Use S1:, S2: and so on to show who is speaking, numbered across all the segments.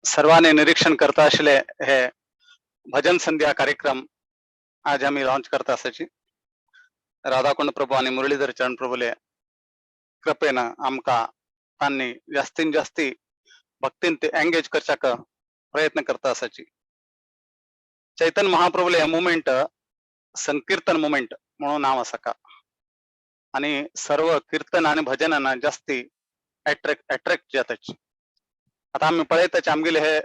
S1: सर्वांनी निरीक्षण करता आशिल्ले हे भजन संध्या कार्यक्रम आज आम्ही लॉन्च करता आसाची राधाकुंड प्रभू आणि मुरलीधर चरण प्रभूले कृपेनं आमका तांणी जास्तीन जास्ती भक्तीन ते एंगेज करच्याक प्रयत्न करता आसाची चैतन्य महाप्रभूले हे मुवमेंट संकीर्तन मुवमेंट म्हणून नाव आसा का आणि सर्व कीर्तन आणि भजनांना जास्ती अट्रॅक्ट जाताची आता आम्ही पळयताचे आमगेले हे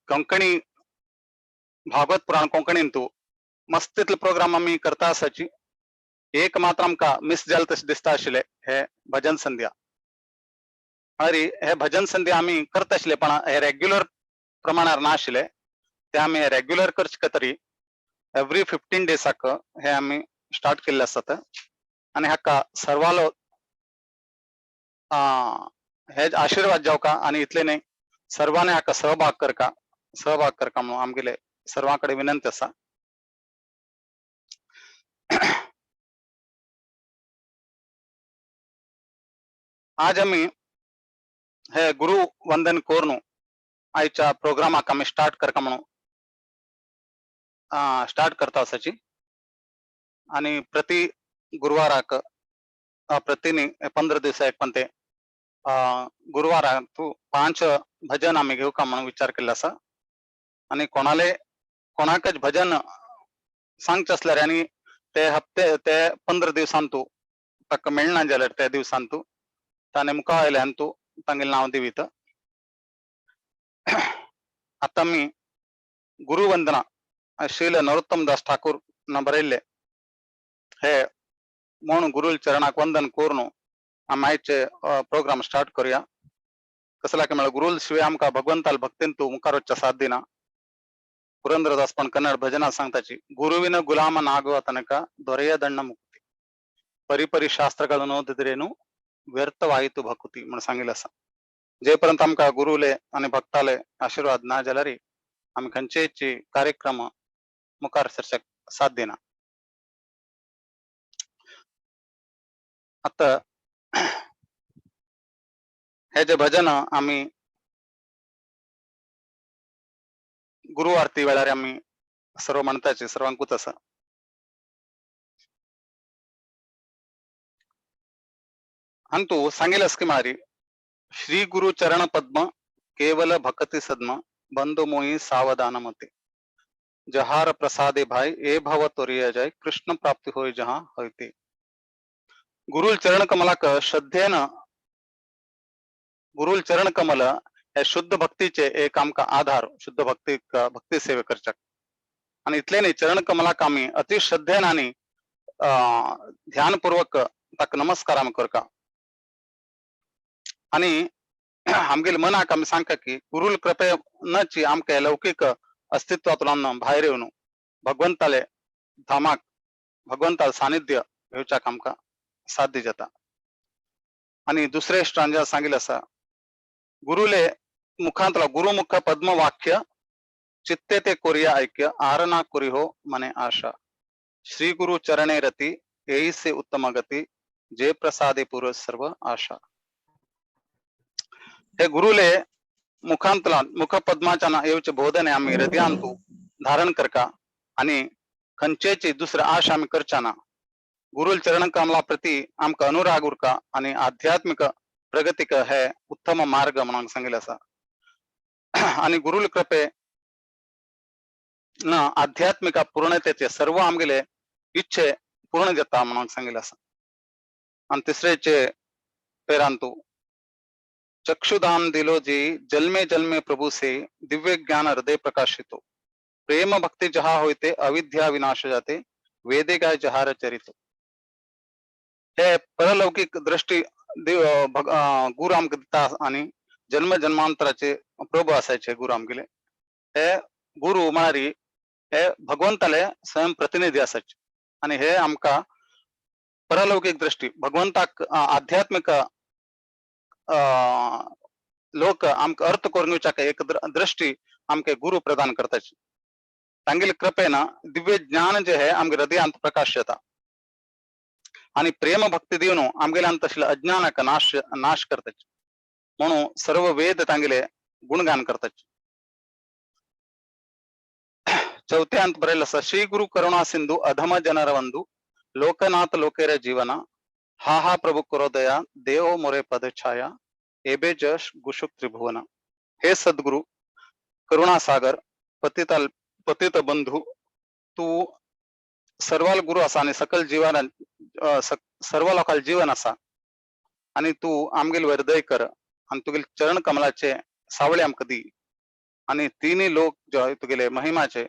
S1: कोंकणी भागवत पुराण कोंकणींतू मस्त इतले प्रोग्राम आम्ही करता आसाची एक मात्र आमका मिस जाल तशें दिसता आशिल्ले हे भजन संध्या अरे हे भजन संध्या आम्ही करता आशिल्ले पण हे रेग्युलर प्रमाणार ना आशिल्ले ते आम्ही रेग्युलर करचे तरी एवरी 15 डेसाक हे आम्ही स्टार्ट केल्ले आसात आणि हाका सर्वालो हे आशीर्वाद जावका आणि इतले न्ही सर्वांनी हाका सहभाग करका म्हणून आमगेले सर्वांकडे विनंती आसा आज आम्ही हे गुरु वंदन कोरनु आयच्या प्रोग्रामाक आम्ही स्टार्ट करका म्हणून स्टार्ट करता आसाची आणि प्रति गुरुवाराक प्रतिनी 15 दिवस एक पण ते गुरुवाराक 5 भजन आम्ही घेऊ का म्हणून विचार केला आसा आणि कोणाकच भजन सांगचे असल्यार आणि ते हप्ते ते 15 दिवसांतू ताका मेळना जाल्यार त्या दिवसांतू ताणे मुखार आयल्यानतू तांगेले नाव दिवीत आता मी गुरुवंदना श्रील नरोत्तम दास ठाकूर न बरयल्ले हे म्हणून गुरुल चरणाक वंदन कोरनु आमी आयचे प्रोग्राम स्टार्ट करूया कसला की म्हळ्यार गुरुल शिवाय आमकां भगवंताल भक्तींतू मुखार वच्चा साथ दिना पुरंदरदास पण कन्नड भजना सांगताची ಗುರುವಿನ ಗುಲಾಮನಾಗುವ ತನಕ ದೊರೆಯದಣ್ಣ ಮುಕ್ತಿ परिपरी शास्त्रಗಳನ್ನು ಓದಿದ್ರೇನು व्यर्थवाಯಿತು भक्ती म्हणून सांगितलं असं जेपर्यंत आमका गुरुले आणि भक्ताले आशीर्वाद ना जाल्यार आम्ही खंयचेची कार्यक्रम मुखार सरसक साथ देना आता हे जे भजन आम्ही गुरु आरती वेळार आम्ही सर्व म्हणताचे सर्वांकूच असं अंतु सांगेलस की मारी श्री गुरु चरण पद्म केवल भक्ति सद्म बंधु मोही सावधान मते जहार प्रसादे भाई ए भव तोरिय जाय कृष्ण प्राप्ति होय जहां होते गुरुल चरण कमलाक श्रद्धेनं गुरुल चरण कमल हे शुद्ध भक्तीचे एक आमका आधार शुद्ध भक्ती सेवे करचक आणि इतले नाही चरण कमलाक आम्ही अति श्रद्धेन आणि ध्यानपूर्वक ताक नमस्कार आम्ही करका आणि आमगेल मनाक आम्ही सांगता की गुरुल कृपे नची आमके लौकिक अस्तित्वातून बाहेर येऊन भगवंताले धामाक भगवंताल सानिध्य घेवच्याक आमका साध्य जाता आणि दुसरे स्ट्रांजर सांगितलं असा गुरुले मुखांतला गुरुमुख पद्म वाक्य चित्ते ते कोरिया ऐक्य आरणा कुरी हो मने आशा श्री गुरु चरणे रती येई से उत्तम गती जे प्रसादे पूर्व सर्व आशा हे गुरुले मुखांतला मुख पद्माच्या येवचे बोधने आम्ही हृदयांतू धारण करका आणि खंचेची दुसरं आशा आम्ही करचाना गुरुल चरण कमला प्रति आमका अनुराग उरका आणि आध्यात्मिक प्रगतिक हे उत्तम मार्ग म्हणून सांगितलं असा आणि गुरुल कृपे न आध्यात्मिक पूर्णतेचे सर्व आमगेले इच्छे पूर्ण जाता म्हणून सांगितलं असं आणि तिसरेचे पेरांतू चक्षुदान दिलो जी जन्मे जन्मे प्रभु से दिव्य ज्ञान हृदय प्रकाशितो प्रेम भक्ती जहा होते अविद्या विनाश जाते वेदे गाय जहार चरितो हे परलौकिक दृष्टी गुरु आमका दिता आणि जन्म जन्मांतराचे प्रभू असायचे गुरु आमगेले हे गुरु म्हणारी हे भगवंताले स्वयं प्रतिनिधी असायचे आणि हे आमका परलौकिक दृष्टी भगवंताक आध्यात्मिक लोक आमका अर्थ करूच्या एक दृष्टी आमके गुरु प्रदान करताचे तांगेल कृपेन दिव्य ज्ञान जे है आमगे हृदयांत प्रकाश जाता आणि प्रेम भक्ती दिवन आमगेल्यान तसले अज्ञानाक नाश करतच म्हणून सर्व वेद तांगेले गुणगान करतच. चौथ्या अंत बरेल असा श्री गुरु करुणा सिंधू अधम जनर बंधू लोकनाथ लोकेर जीवन हा हा प्रभू करोदया देव मोरे पद छाया एबे जश गुशुक त्रिभुवन. हे सद्गुरु करुणा सागर पतित पतित बंधू तू सर्वाल गुरु असा आणि सकल जीवन सर्व लोकाल जीवन असा आणि तू आमगेल हृदय कर आणि तुगेल चरण कमलाचे सावळे आमक दी आणि तिन्ही लोक जो आहे तुगेले महिमाचे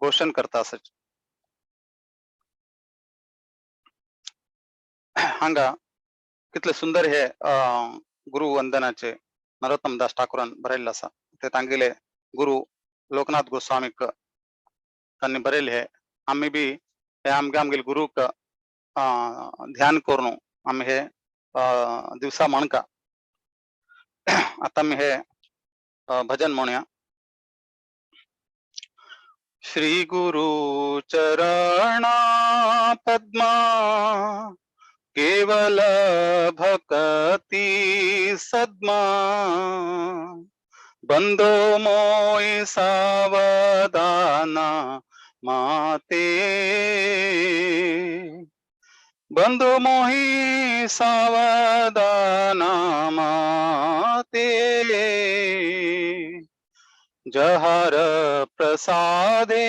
S1: घोषण करता असच. हांगा कितले सुंदर हे गुरु वंदनाचे नरोत्तम दास ठाकूरान बरयल्ले आसा. ते तांगेले गुरु लोकनाथ गोस्वामीक तांणी बरयले हे आम्ही बी हे आमगेल गुरुक ध्यान करून आम्ही हे दिवसा म्हणका. आता मी हे भजन म्हणूया. श्री गुरु चरणा पद्मा केवल भक्ति सद्मा बंदो मोई सावधाना माते बंधु मोहि सावधाना माते जहर प्रसादे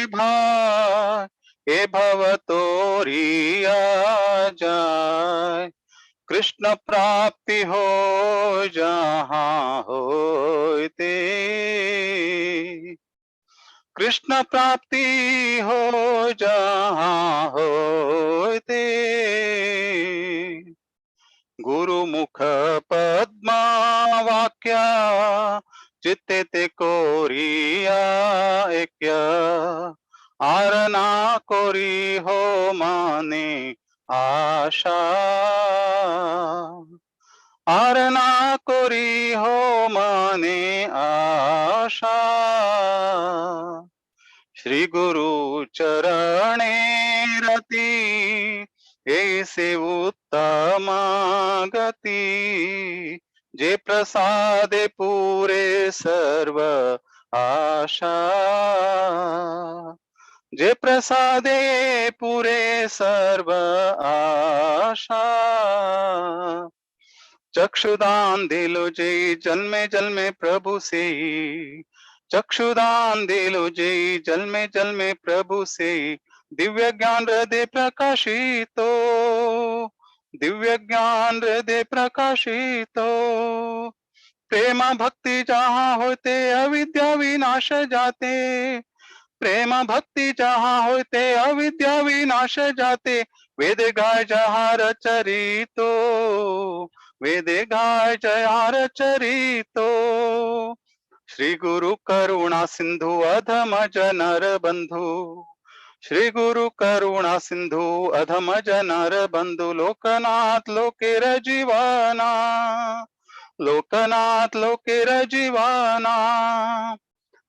S1: भाई हे भव तोरिया जाय कृष्ण प्राप्ति हो जहाँ होते कृष्ण प्राप्ति हो जहाँ होते गुरु मुख पद्मा वाक्या चित्ते ते कोरिया एक्य आरना कोरी हो माने आशा आरना कोरी हो माने आशा श्री गुरु चरणे रति ऐसे उत्तम गति जे प्रसादे पूरे सर्व आशा जे प्रसादे पूरे सर्व आशा चक्षुदान दिलो जय जन्मे जन्मे प्रभु से चक्षुदान दिलो जय जन्मे जन्मे प्रभु से दिव्य ज्ञान हृदय प्रकाशितो दिव्य ज्ञान हृदय प्रकाशितो प्रेम भक्ति जहाँ होते अविद्या विनाश जाते प्रेम भक्ति जहाँ होते अविद्या विनाश जाते वेद गाय जहाँ रचरितो वेद गाय जहाँ रचरितो श्री गुरु करुणा सिंधु अधम जनर बंधु श्री गुरु करुणा सिंधु अधम जनर बंधु लोकनाथ लोकेर जीवना लोकनाथ लोकेर जीवना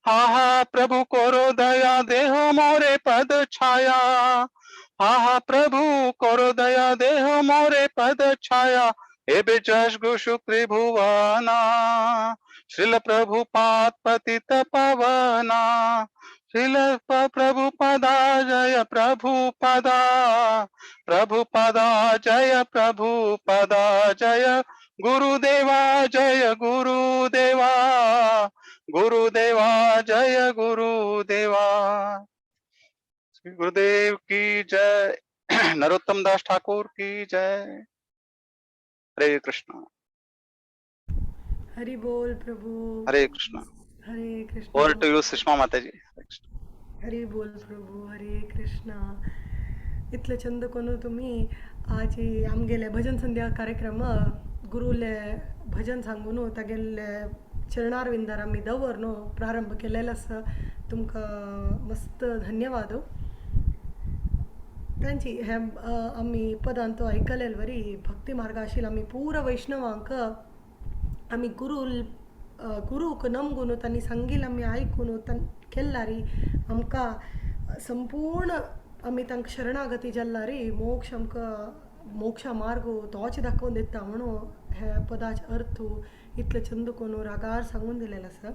S1: हा हा प्रभु कोरो दया देह मोरे पद छाया हा हा प्रभु कोरो दया देह मोरे पद छाया एबे जश गुशु त्रिभुवना श्रील प्रभुपाद पतित पवना श्रील प्रभुपदा जय प्रभुपदा प्रभुपदा जय प्रभुपदा जय गुरुदेवा जय गुरुदेवा गुरुदेवा जय गुरुदेवा. श्री गुरुदेव की जय. नरोत्तम दास ठाकुर की जय. हरे कृष्ण.
S2: हरि बोल प्रभु.
S1: Hare Krishna.
S2: Hare Krishna.
S1: Over to you Sushma माताजी.
S2: हरि बोल प्रभु. हरे कृष्ण. इतले चंद कोण तुम्ही आज आमगेले भजन संध्या कार्यक्रम गुरुले भजन सांगून तागेले चरणारविंदार आम्ही दवरनो प्रारंभ केलेला आसा. तुमकां मस्त धन्यवाद. त्यांची हे आम्ही पदांत आयकलेले वरी भक्ती मार्ग आशिल्लो आम्ही पूर वैष्णवांक आम्ही गुरूक नमगून तांणी सांगिल्लें आमी आयकून केल्लारी आमकां संपूर्ण आमी तांकां शरणागती जाल्ला री मोक्ष आमकां मोक्षा मार्ग तोच दाखवून दिता म्हणून हे पदाचे अर्थ इतले चंद करून रागार सांगून दिलेले आसा.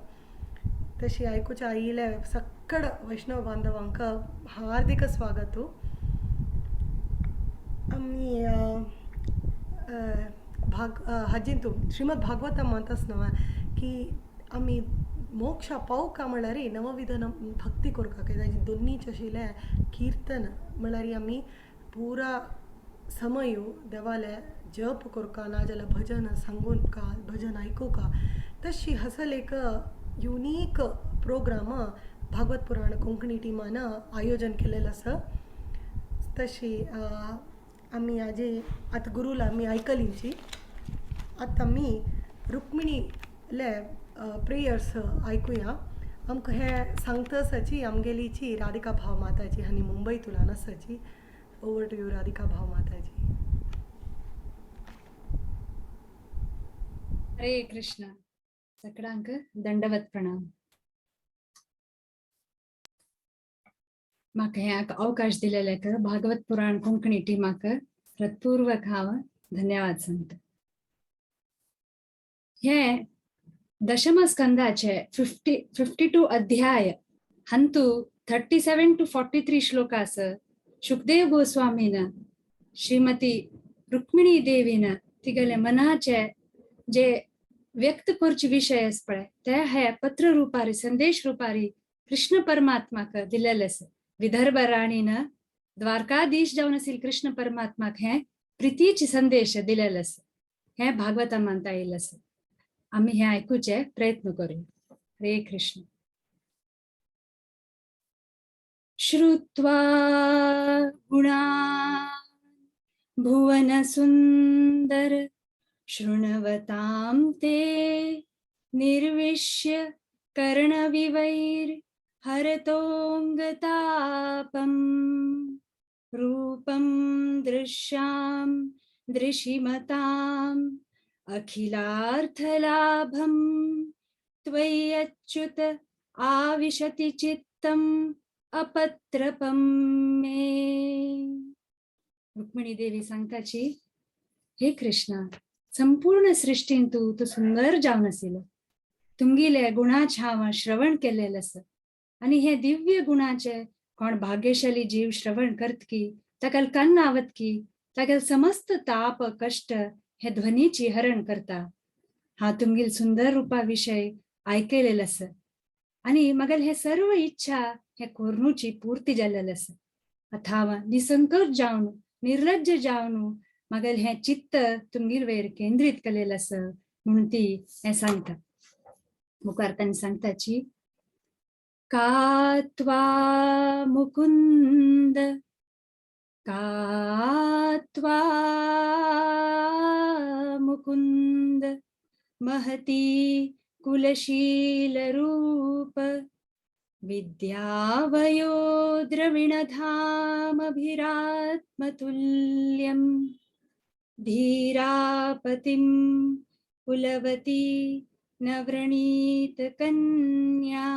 S2: तशी आयकुच्या आयिल्ले सकड वैष्णव बांधवांक हार्दिक स्वागत. आमी हाजींतून श्रीमद भागवतम म्हणत आसतना की आमी मोक्षा पावका म्हळ्यार नवविध भक्ती करता ताजी दोनीच आशिल्ले कीर्तन म्हळ्यार आमी पुरा समय देवाले जप करका नाजाल्यार भजन सांगून का भजन आयकुका. तशी हसल एक युनीक प्रोग्राम भागवत पुराण कोंकणी टिमान आयोजन केलेलं आसा. तशी आमी आजी आतां गुरुला आमी आयकलींची. आतां आमी रुक्मिणीले प्रेयर्स आयकुया. आमकां हे सांगता आसाची आमगेलीची राधिका भाव माताजी आनी मुंबयतुल्यान आसाची. ओवर टू यू राधिका भाव माताजी.
S3: हरे कृष्ण. सगळ्यांक दंडवत प्रणाम. म्हाका हे अवकाश दिलेल्याक भागवत पुराण कोंकणी टिमाक हृदयपूर्वक हांव धन्यवाद सांगता. हे दशम स्कंदाचे 52 अध्याय हंतु 37 to 43 श्लोकास शुकदेव गोस्वामीन श्रीमती रुक्मिणी देवीन तिगेले मनाचे जे व्यक्त करचे विषय आस पळय ते हे पत्र रुपारी संदेश रुपारी कृष्ण परमात्माक दिलेले आसा. विदर्भ राणीन द्वारकाधीश जावन आशिल्ले कृष्ण परमात्माक हे प्रितीचे संदेश दिलेले आसा. हे भागवतांत आयिल्ले आसा. आमी हे आयकुचे प्रयत्न करूया. हरे कृष्ण. श्रुत्वा गुणान् भुवन सुंदर शृण्वतां ते निर्विश्य कर्णविवैर हरतोऽङ्गतापं रूपं दृश्यां दृशिमताम् अखिलार्थलाभं त्वय्यच्युत आविशति चित्तम् अपत्रपं मे. रुक्मिणी देवी सांगताची, हे कृष्णा, संपूर्ण सृष्टीन तू सुंदर जावन आशिल्लो. तुमगेले गुणाचे हांव श्रवण केलेले आसा आनी हे दिव्य गुणाचे कोण भाग्यशाली जीव श्रवण करत की ताका कान आवत की तागेल समस्त ताप कष्ट हे ध्वनीची हरण करता. हा तुमगेल सुंदर रूपा विषय ऐकलेले आसा आनी मगेल हे सर्व इच्छा हे कोरनूची पूर्ती जाल्लेले आसा. आता हांव निसंकोच जावन निर्लज्ज जावन मगेल हे चित्त तुमगेल वयर केंद्रीत केलेले आसा म्हणून ती हे सांगता. मुखार तांणी सांगताची, का त्वा मुकुंद का त्वा मुकुंद महती कुलशील रूप विद्यावयो द्रविणधामभिरात्मतुल्यं धीरापतिं कुलवती न व्रणीत कन्या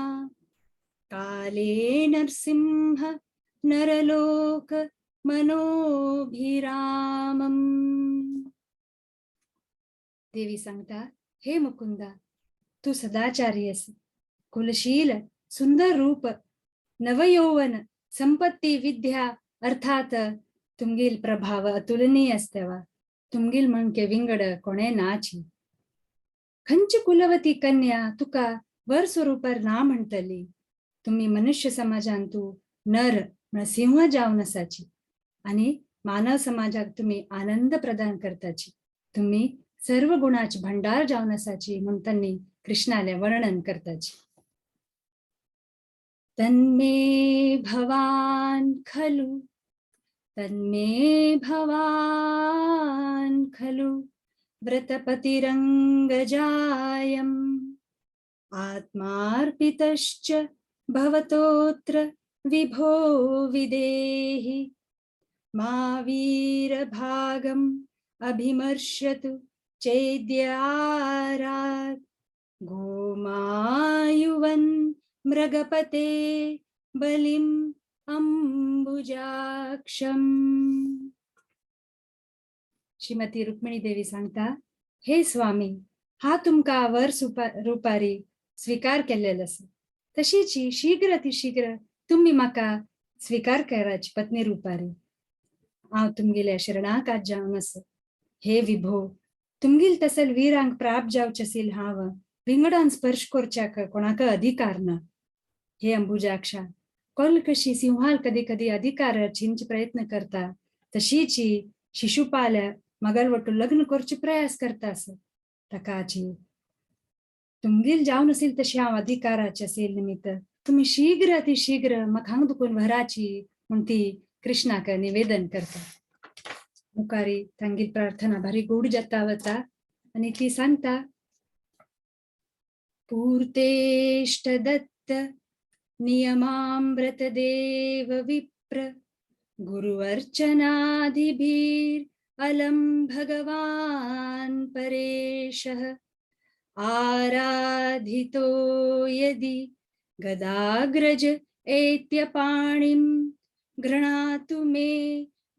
S3: काले नरसिंह नरलोक मनोभिरामम्. देवी सांगता, हे मुकुंदा, तू सदाचारी आहेस, कुलशील सुंदर रूप नवयौवन संपत्ती विद्या अर्थात तुमगेल प्रभाव अतुलनीय असतेवा. तुमगेल म्हणके विंगड कोणे नाची. खंच कुलवती कन्या तुका वर स्वरूपार ना म्हणतली. तुम्ही मनुष्य समाजान तू नर सिंह जावन आसाची आणि मानव समाजाक तुम्ही आनंद प्रदान करताची. तुम्ही सर्व गुणाची भंडार जावन आसाची म्हणून त्यांनी कृष्णाले वर्णन करताची. तन्मे भवान खलु तन्मे भवान खलु व्रतपतिरंगजायम् आत्मार्पितश्च भवतोऽत्र विभो विदेहि मा वीरभागम् अभिमर्ष्यतु चेद्यारात् गोमायुवन् मृगपते बलिम् अंबुजाक्षम्. श्रीमती रुक्मिणी देवी सांगता, हे स्वामी, हा तुमका वर रुपारी स्वीकार केलेलो आसा, तशीची शीघ्र अतिशीघ्र तुम्ही म्हाका स्वीकार कराची पत्नी रुपारी. हांव तुमगेल्या शरणाक आज जावन आसा. हे विभो, तुमगेल तसल वीरांक प्राप्त जावचेसील हांव विंगडान स्पर्श करच्याक कोणाक अधिकार ना. हे अंबुजाक्षा, कोल कशी सिंहाल कधी कधी अधिकार छिंच प्रयत्न करता, तशीची शिशुपाल मगल वटू लग्न करचे प्रयास करता आसा. तकाची तुमगेल जावन असेल तशी हांव अधिकाराचे असेल निमित्त तुम्ही शीघ्र अतिशीघ्र म्हाका हांग दुखून व्हराची म्हण ती कृष्णाक निवेदन करता. मुखारी तांगेली प्रार्थना भारी गूढ जाता वता आणि ती सांगता, पूर्तेष्ट दत्त नियमामृत देव विप्र गुरुवर्चनाधिभीर अलम भगवान परेशः आराधितो यदि गदाग्रज एत्यपाणिं गृणातु मे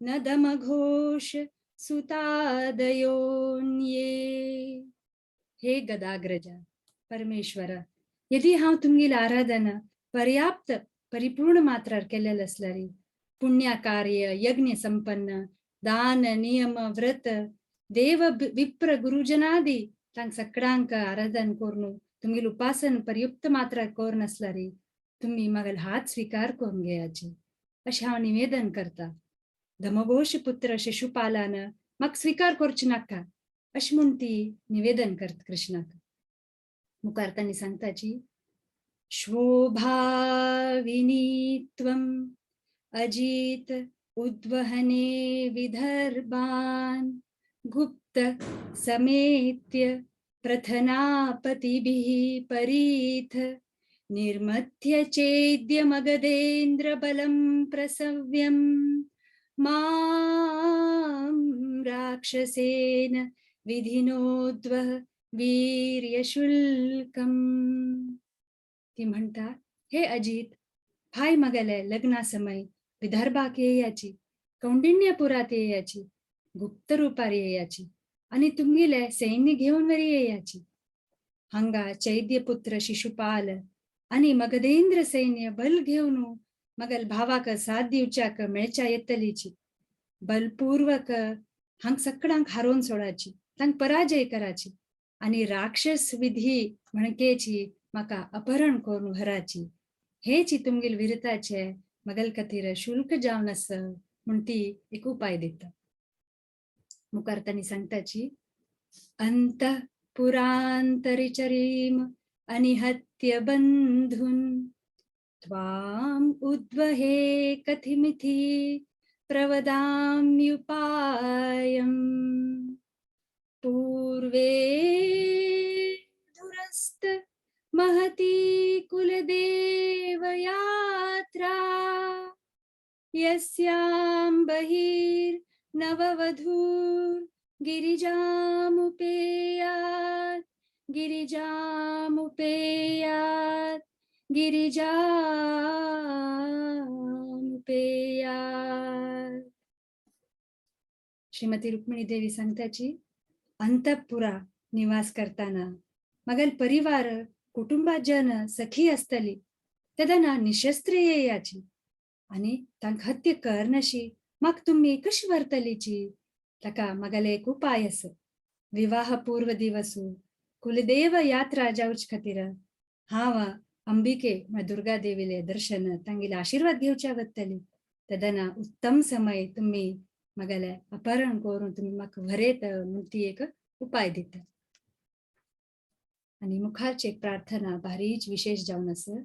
S3: न दमघोष सुतादयोन्ये. हे गदाग्रजा परमेश्वरा, यदि हांव तुमगेली आराधना पर्याप्त परिपूर्ण मात्रार केलेलं असल्यारी पुण्य कार्य यज्ञ संपन्न दान नियम व्रत देव विप्र गुरुजनादी तांक सगळ्यांक आराधन करून तुमगेली उपासन पर्युक्त मात्रार कोर नसल्यारी तुम्ही मगल हात स्वीकार करून घेयाची अशें हांव निवेदन करता. धमघोष पुत्र शिशुपालान म्हाका स्वीकार करचे नाका अशें म्हूण ती निवेदन करता कृष्णाक. मुखार तांणी सांगताची, शोभाविनी त्वम् अजित उद्वहने विदर्भान् गुप्त समेत्य प्रथनापतिभिः परीथ निर्मथ्य चेद्य मगधेन्द्र बलं प्रसव्यम् मां राक्षसेन विधिनोद्वह वीर्यशुल्कम. ती म्हणता, हे अजित, भाई मगले लग्ना समय विदर्भाक येयाची, कौंडिण्यपुरात येयाची, गुप्त रूपार येयाची आणि तुमगेले सैन्य घेऊन वरी येयाची. हांगा चैद्यपुत्र शिशुपाल आणि मगधेंद्र सैन्य बल घेऊन मगल भावाक साथ दिवच्याक मेळच्या येतलीची. बलपूर्वक हांग सगळ्यांक हारोवन सोडाची, तांक पराजय कराची आणि राक्षस विधी म्हणकेची म्हाका अपहरण करून व्हराची. हेची तुमगेल विरताचे मगल खातीर शुल्क जावन आसा म्हूण ती एक उपाय दिता. मुखार तांणी सांगताची, अंतःपुरांतरिचरीम अनिहत्य बंधून त्वाम उद्वहे कथिमिथि प्रवदाम्युपायम् पूर्वे धुरस्त महती कुलदेव यात्रा यस्यां बहिर् नववधूर् गिरिजामुपेयात् गिरिजामुपेयात् गिरिजामुपेयात्. श्रीमती रुक्मिणी देवी सांगताची, अंतःपुरा निवास करताना मगल परिवार कुटुंबाजन सखी असतली तेदना निशस्त्र येयाची आणि तांक हत्या करनशी मग तुम्ही कशी वर्तलीची. ताका मगल एक उपाय आसा. विवाह पूर्व दिवसू कुलदेव यात्रा जावच खातीर हांव अंबिके दुर्गा देवीले दर्शन तांगेले आशीर्वाद घेवच्या वतली. तेदना उत्तम समय तुम्ही मगले अपहरण करून तुम्ही म्हाका व्हरेत म्हूण ती एक उपाय दिता. आणि मुखारची एक प्रार्थना भारीच विशेष जावन आसा.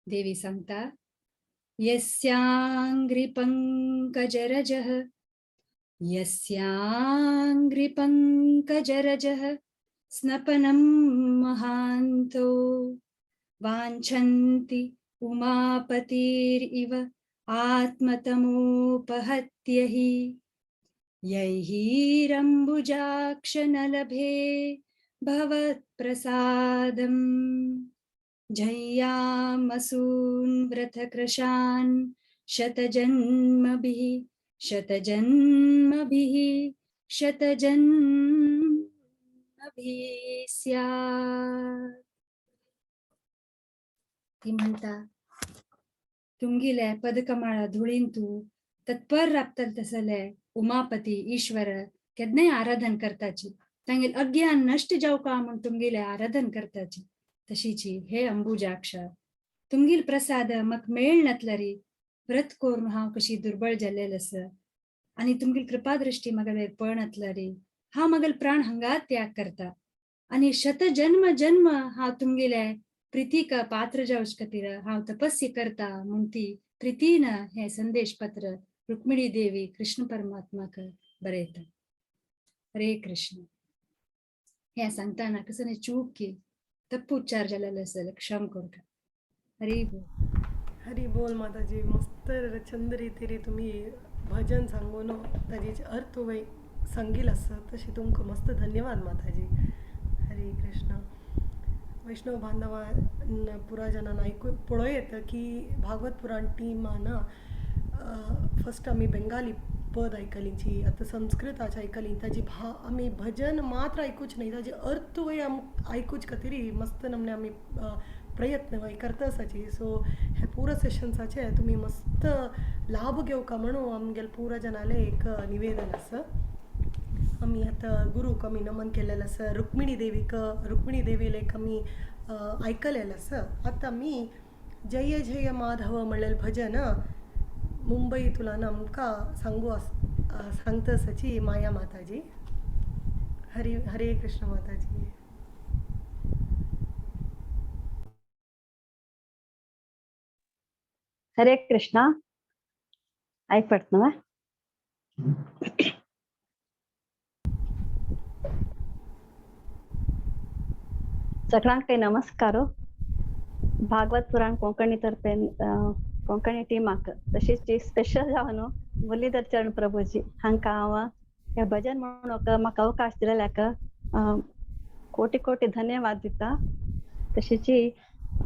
S3: देवी सांगता, यस्यांग्रि पंकजरजः यस्यांग्रि पंकजरजः स्नपनं महान्तो वाञ्छन्ति उमापतिरिव आत्मतमोपहत्य हि यैरम्बुजाक्ष न लभे भवत्प्रसादम् जय्यामसून् व्रतकृशान् शतजन्मभिः शतजन्मभिः शतजन्मभिः स्यात्. ती म्हणता तुमगेले पदकमाळा धुळींतू तत्पर राबतल तसले उमापती ईश्वर केदने आराधन करताची तांगेल अज्ञान नष्ट जावका म्हण तुमगेले आराधन करताची. तशीची हे अंबुजाक्ष तुमगेल प्रसाद मक मेळ नतलरी व्रत करून हांव कशी दुर्बळ जाल्लेल आस आणि तुमगेल कृपादृष्टी म्हाका पळनतलरी हांव म्हागेल प्राण हंगात त्याग करता आणि शतजन्म जन्म हांव तुमगेले प्रितीक पात्र जावच खातीर हांव तपस्या करता म्हूण ती प्रितीन हे संदेश पत्र रुक्मिणी देवी कृष्ण परमात्माक बरयता. हरे कृष्ण. हे सांगताना कसं चूक की तप्प उच्चार जालेलो असेल क्षम करता. हरी बोल.
S2: हरी बोल माताजी. मस्त छंद रीतीने तुम्ही भजन सांगून ताजेचे अर्थ वय सांगिल असं तशी तुमकां मस्त धन्यवाद माताजी. हरे कृष्ण. वैष्णव बांधवान पुराजनान ऐकू पळयत की भागवत पुराण टिमान फर्स्ट आमी बेंगाली पद आयकलींची आतां संस्कृताची आयकली ताजी आमी भजन मात्र आयकूच न्ही ताजे अर्थ वय आयकूच खातीर मस्त नमने आमी प्रयत्न वय करता आसाची. सो हे पुरा सेशन्साचे तुमी मस्त लाभ घेवका म्हणून आमगेल पुराजनाले एक निवेदन आसा. आमी आतां गुरूक आमी नमन केलेलें आसा. रुक्मिणी देवीले आमी आयकलेलें आसा. आतां आमी जय जय माधव म्हणलेलें भजन मुंबईतुल्यान आमकां सांगता आसाची माया माताजी. हरे कृष्ण माताजी.
S4: हरे कृष्णा. आयकपडतना सगळ्यांक नमस्कार. भागवत पुराण कोंकणी तर्फे कोंकणी टिमाक तशीच स्पेशल जावन मुरलीधर चरण प्रभूजी हांकां हांव हे भजन म्हणून म्हाका अवकाश दिलेल्याक कोटी कोटी धन्यवाद दिता. तशीच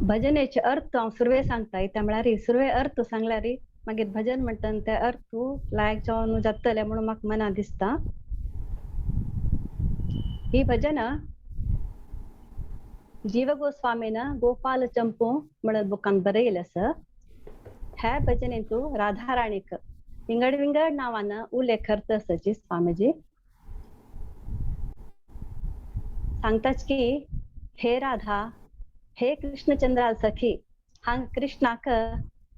S4: भजनेचे अर्थ हांव सुरवे सांगता. त्या म्हळ्यार सुरवे अर्थ सांगल्यार मागीर भजन म्हणटा ते अर्थ लायक जावन जातले म्हणून म्हाका मना दिसता. ही भजन जीव गोस्वामीन गोपाल चंपू म्हणून बुकान बरयलें आसा. ह्या भजनेंतू राधा राणीक विंगड विंगड नावान उल्लेख करता आसाची स्वामीजी. सांगताच की हे राधा हे कृष्णचंद्राल सखी. हांग कृष्णाक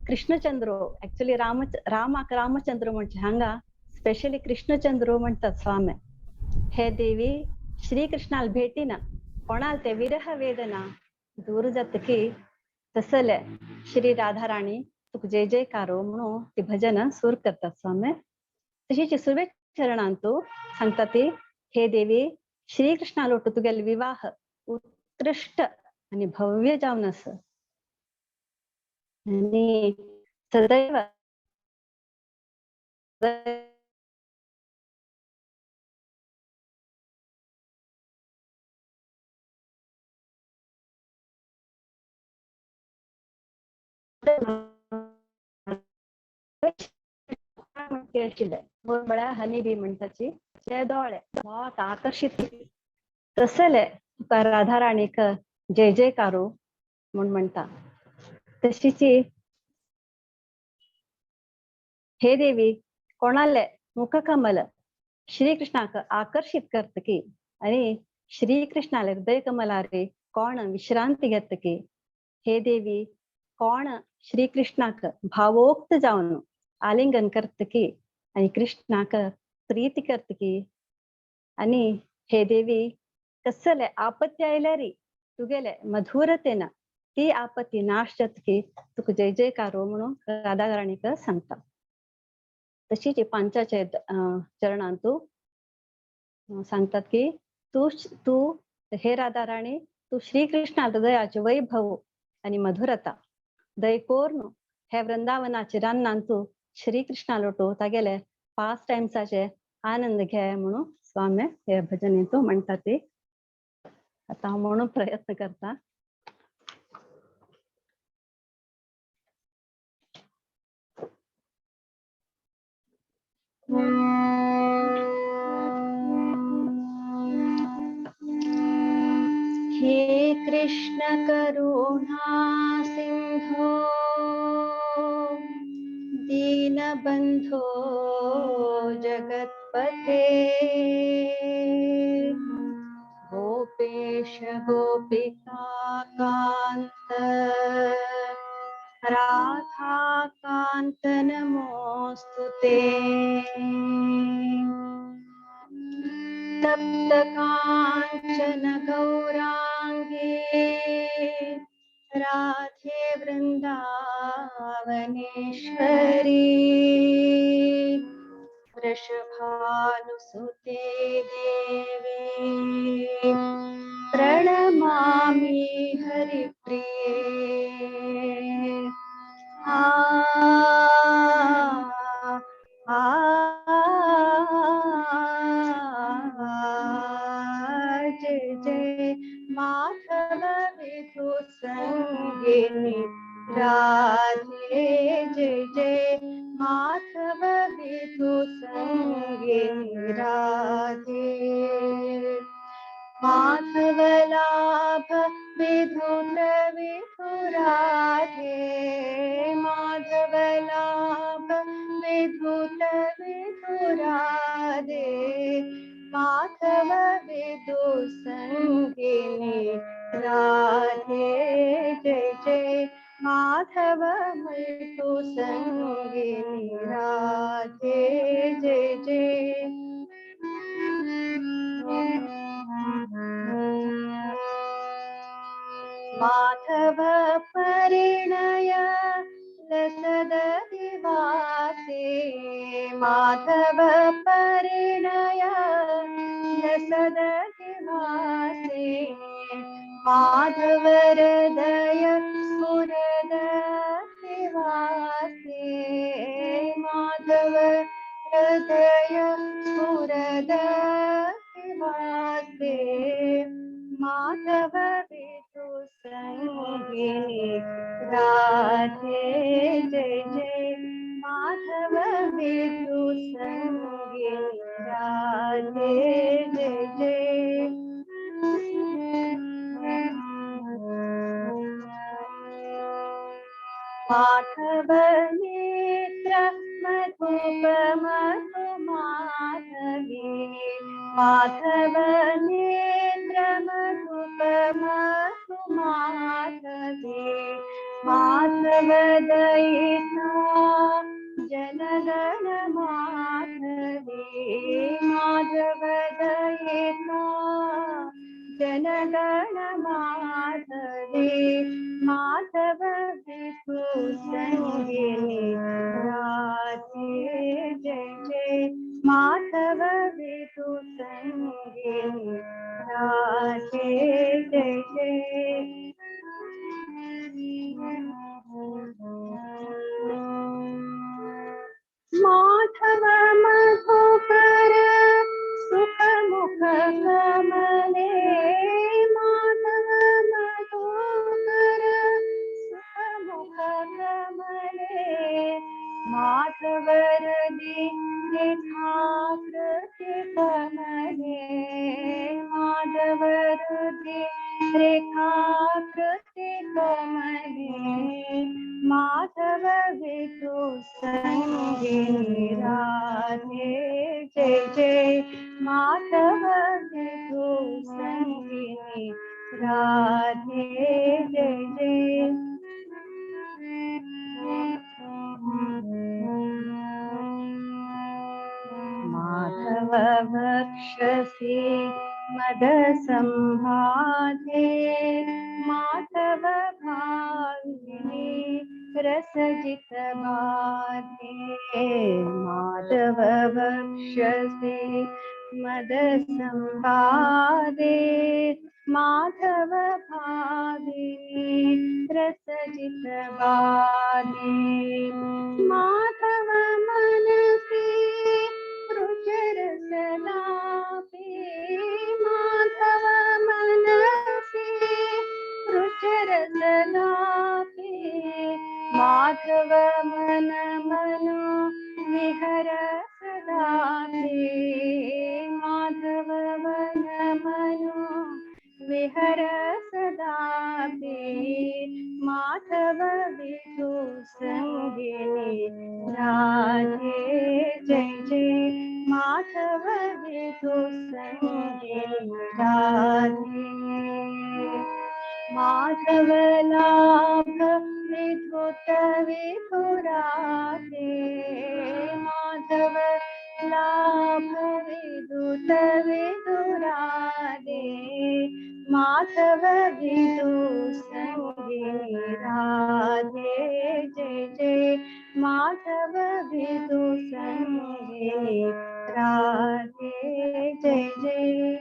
S4: कृष्णचंद्रो ऍक्च्युली रामाक रामचंद्र म्हणचे हांगा स्पेशली कृष्णचंद्रो म्हणतात स्वामी. हे देवी श्री कृष्णाल भेटीन कोणाल ते विरह वेदना दूर जातकी तसले श्री राधा राणी तुक जय जयकारो म्हणून ती भजन सूर करतात स्वामी. तशीच सुरवे चरणांतू सांगता ती हे देवी श्री कृष्णा लोटू तुगेल विवाह उत्कृष्ट आणि भव्य जावन आसा आणि सदैव हनी बी म्हणटाची ते दोळे बहुत आकर्षित तसले तुका राधा राणीक जय जयकारो म्हूण म्हणटा. तशीच हे देवी कोणाले मुख कमल श्री कृष्णाक आकर्षित करतकी आणि श्री कृष्णाले हृदय कमलारे कोण विश्रांती घेतकी. हे देवी कोण श्री कृष्णाक भावोक्त जावन आलिंगन करतकी आणि कृष्णाक प्रीती करतकी. आणि हे देवी कसले आपत्ती आयल्यारी तुगेले मधुरतेन ती आपत्ती नाश जातकी तुका जय जयकारो म्हणून राधा राणीक सांगता. तशीच पांचाचे चरणांतू सांगतात की तू हे राधा राणी तू श्रीकृष्णा हृदयाचे वैभव आणि मधुरता दयकोर्न हे वृंदावनाचे रान्नांतू श्रीकृष्णा लोटो तागेले 5 टाइम्साचे आनंद घे म्हणून स्वामी हे भजनेतू म्हणतात. ते आता म्हणून प्रयत्न करता. हे कृष्ण करुणा सिंधो दीनबंधो जगत्पते गोपेश गोपिका कांत राधा कांत नमोस्तुते तप्त कांचन गौरांगी राधे वृंदावनेश्वरी वृषभानुसुते देवी प्रणमामि हरिप्रिये आ जय जय माधव विधु संगिनी राधे जय जय माधव विधु संगिनी राधे माधव लाभ विधुन विधु राधे माधव लाभ विधुन विधु राधे माधव विधु संगिनी राधे जय जय माधव विधु संगिनी राधे जय जय माधव परिणय लसद दिवासे माधव परिणय लसद दिवासे माधव हृदय स्फुरद दिवासे माधव हृदय स्फुरद दिवासे माधव विधु संगिनी राधे जय जय माधव विधु संगिनी राधे जय जय माधव नेत्र मधुप मधु माधवी माधव नेत्र मधुप मधु माधवी माधव दयिता जनगण माधवी माधव दयिता जनगण माधवी माधव विधु संगिनी राधे जय जय माधव विधु संगिनी राधे जय जय माधव मधुकर सुख मुख कमले माधव मधुकर सुख मुख कमले माधव हृदि रेखाकृति कमले माधव हृदि रेखाकृति कमले माधव विधु संगिनी राधे जय जय माधव विधु संगिनी राधे जय जय माधव वक्षसि मद संभाधे माधव भाविनी रसजित बाधे माधव वक्षसि मद संभाधे माधव भाविनी रसजित बाधे माधव मनसि रुचिर सलापे माधव मनसि रुचिर सलापे माधव मन मनो विहर सदा मनो विहर सदा ते माधव विधु संगिनी राधे जय जय माधव विधु संगिनी राधे माधव लाभ विधुत विधुराधे माधव लाभ विधुत विधुराधे माधव विधु संगिनी राधे जय जय माधव विधु संगिनी राधे जय जय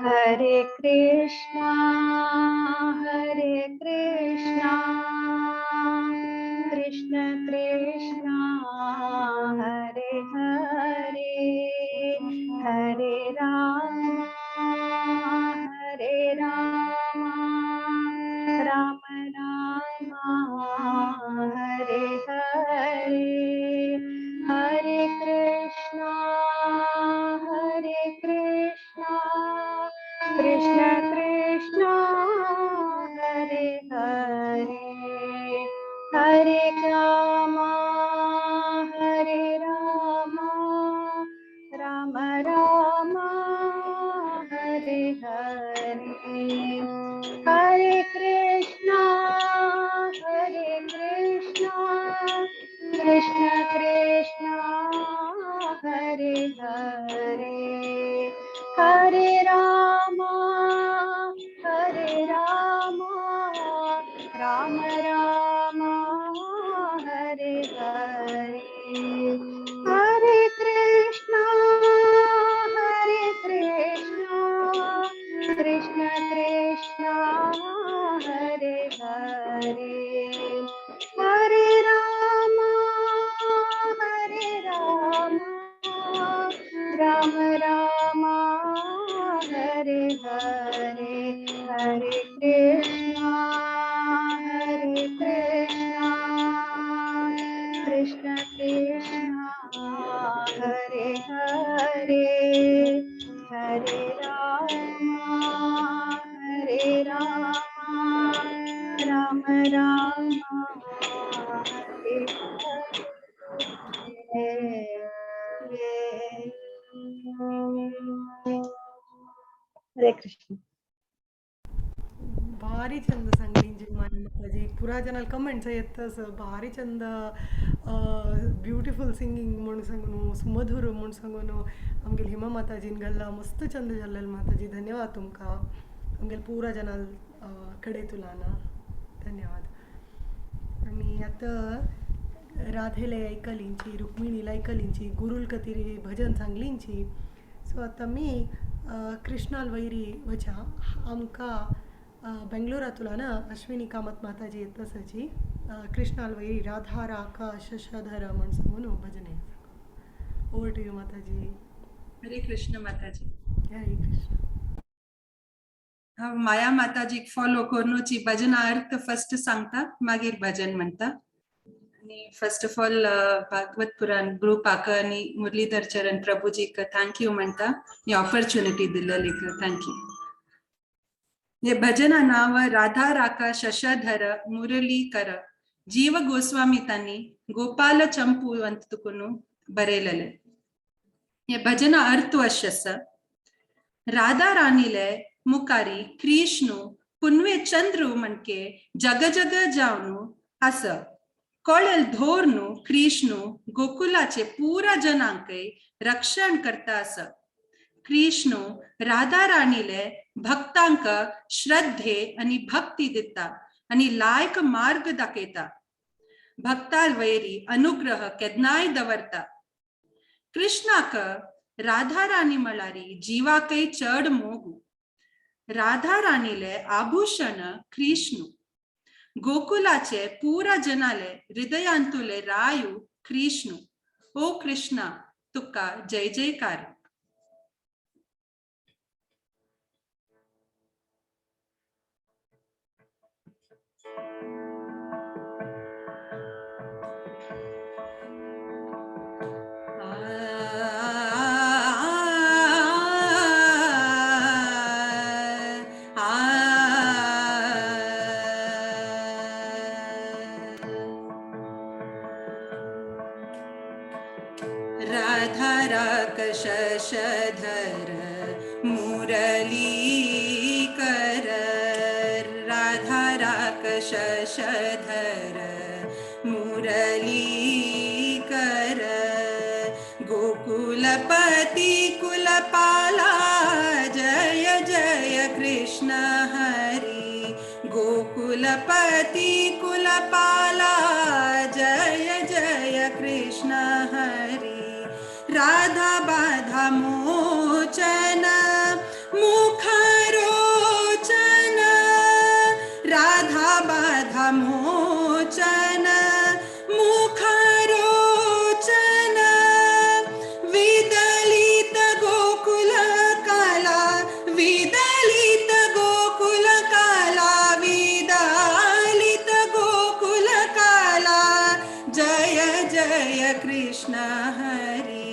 S4: हरे कृष्णा कृष्ण कृष्णा हरे हरे हरे राम राम राम हरे हरे हरे कृष्णा कृष्ण कृष्ण हरे हरे हरे राम राम राम हरे हरे हरे कृष्णा कृष्ण कृष्ण हरे हरे हरे राम राम राम हरे हरे हरे कृष्णा कृष्ण कृष्ण हरे हरे हरे राम राम राम हरे हरे हरे कृष्णा कृष्ण कृष्ण हरे हरे हरे राम राम राम हरे हरे कृष्ण
S2: भारी चंद सांगली माताजी पुरा जनाल कमेंट्स येतस भारी चंद ब्युटिफुल सिंगिंग म्हणून सांगून सुमधुर म्हणून सांगून आमगेल हिमा माताजीन घालला मस्त चंद जाल्लेल माताजी धन्यवाद तुमका आमगेल पुरा जनाल कडे तुलाना धन्यवाद आणि आता राधेला ऐकलींची रुक्मिणीला ऐकलींची गुरुल कतिरी भजन सांगलींची सो आता मी कृष्णाल वैरी वचा आमका बेंगलोरातुला ना अश्विनी कामत माताजी येत तसची कृष्णाल वैरी राधा राका शशधर म्हण सांगून भजन आहे ओव्हर टू यू माताजी
S5: हरे कृष्ण माताजी
S2: हरे कृष्ण
S5: हांव माया माताजीक फॉलो करनोची भजना अर्थ फर्स्ट सांगता मागीर भजन म्हणटा आणि फर्स्ट ऑफ ऑल भागवत पुराण ग्रुपाक आणि मुरलीधर चरण प्रभुजीक थँक्यू म्हणटा ही ऑपॉर्च्युनिटी दिल्लेलीक थँक्यू हे भजना नाव राधा राका शशधर मुरलीकर जीव गोस्वामी तांणी गोपाल चंपू ಅಂತ ತುಕುನು ಬರೆಯಲಲೆ हे भजना अर्थ अशें आसा राधा राणीले मुखारी कृष्ण पुनवे चंद्र म्हणके जग जग जावनु आस कोळेल धोरनु कृष्ण गोकुलाचे पुरा जनांकय रक्षण करता आस कृष्ण राधा राणीले भक्तांक श्रद्धे आणि भक्ती दिता आणि लायक मार्ग दाखयता भक्ताल वैरी अनुग्रह केदनाय दवरता कृष्णाक राधा राणी म्हळ्यारी जीवाकय चड मोगू राधा राणीले आभूषण कृष्ण गोकुलाचे पुरा जनाले हृदयांतुले रायू कृष्ण ओ कृष्णा तुका जय जयकार राधाराकशधर मुरलीकर राधाराकशधर मुरलीकर गोकुलपति कुलपाला जय जय कृष्ण हरि गोकुलपति कुलपाला जय जय कृष्ण हरि राधा बाधा मोचन मुखरोचन राधा बाधा मोचन मुखरोचन विदलित गोकुल काला विदलित गोकुल काला विदलित गोकुल काला जय जय कृष्ण हरि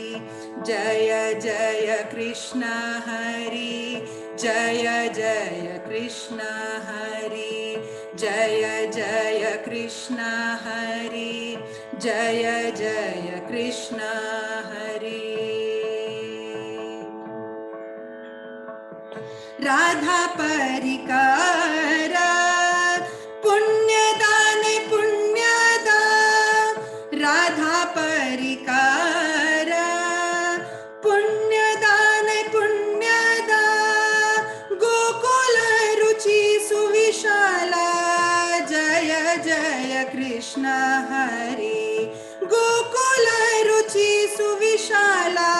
S5: जय जय कृष्ण हरि जय जय कृष्ण हरि जय जय कृष्ण हरि जय जय कृष्ण हरि राधा परिकर पुण्यदान पुण्यदा राधा परिकर पुण्यदान पुण्यदा गोकुल रुचि सुविशाला जय जय कृष्ण हरि गोकुल रुचि सुविशाला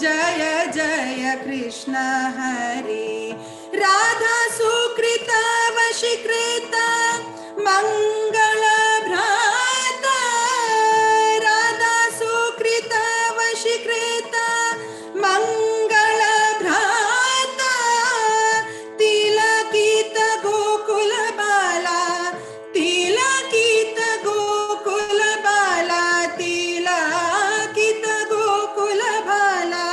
S5: जय जय कृष्ण हरि राधा सुकृत वशीकृत मंगल भ्रात राधा सुकृत वशीकृत मंगल भ्रात तिलकित गोकुल बाला तिलकित गोकुल बाला तिलकित गोकुल बाला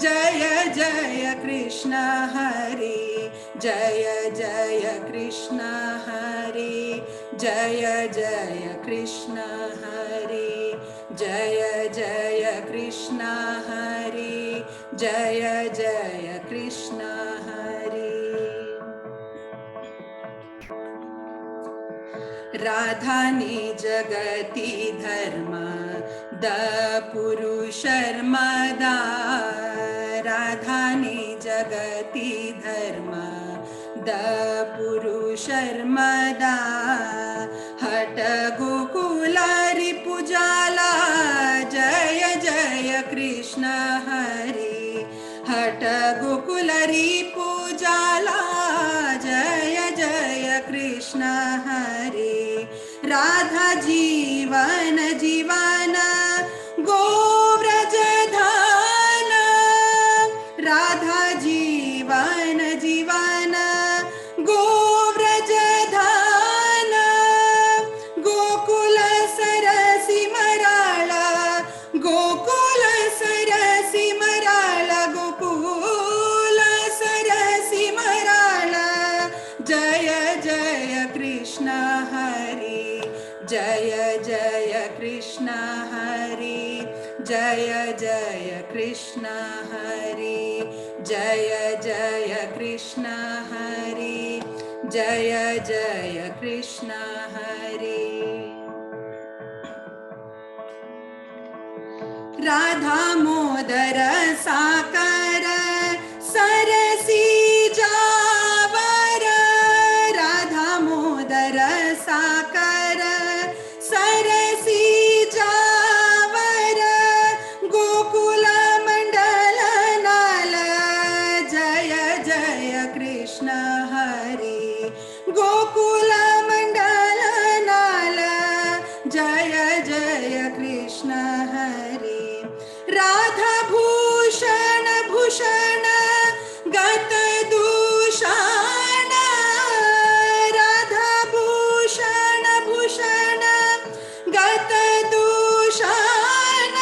S5: जय जय कृष्ण हरि जय जय कृष्ण हरि जय जय कृष्ण हरि जय जय कृष्ण हरि जय जय कृष्ण हरि राधा ने जगति धर्म द पुरुषर्मदा राधा ने जगति धर्म द पुरुषर्मदा हट गोकुल रिपुजाला जय जय कृष्ण हरि हट गोकुल रिपुजाला जय जय कृष्ण हरि राधा जीवन जीवन गोव्रज धान राधा जीवन जीवन गोव्रज धान गोकुल सरसी मराळा गोकुल सरसी मराळा गोकुल सरसी मराळा जय जय कृष्ण हरि जय जय कृष्ण हरि जय जय कृष्ण हरि जय जय कृष्ण हरि जय जय कृष्ण हरि राधा मोदर साकर सरसी जावर राधा मोदर साकर सरसी जावर गोकुल मंडल नाल जय जय कृष्ण हरि गोकुल मंडल नाल जय जय कृष्ण हरि राधा भूषण भूषण गत दूषण राधा भूषण भूषण गत दूषण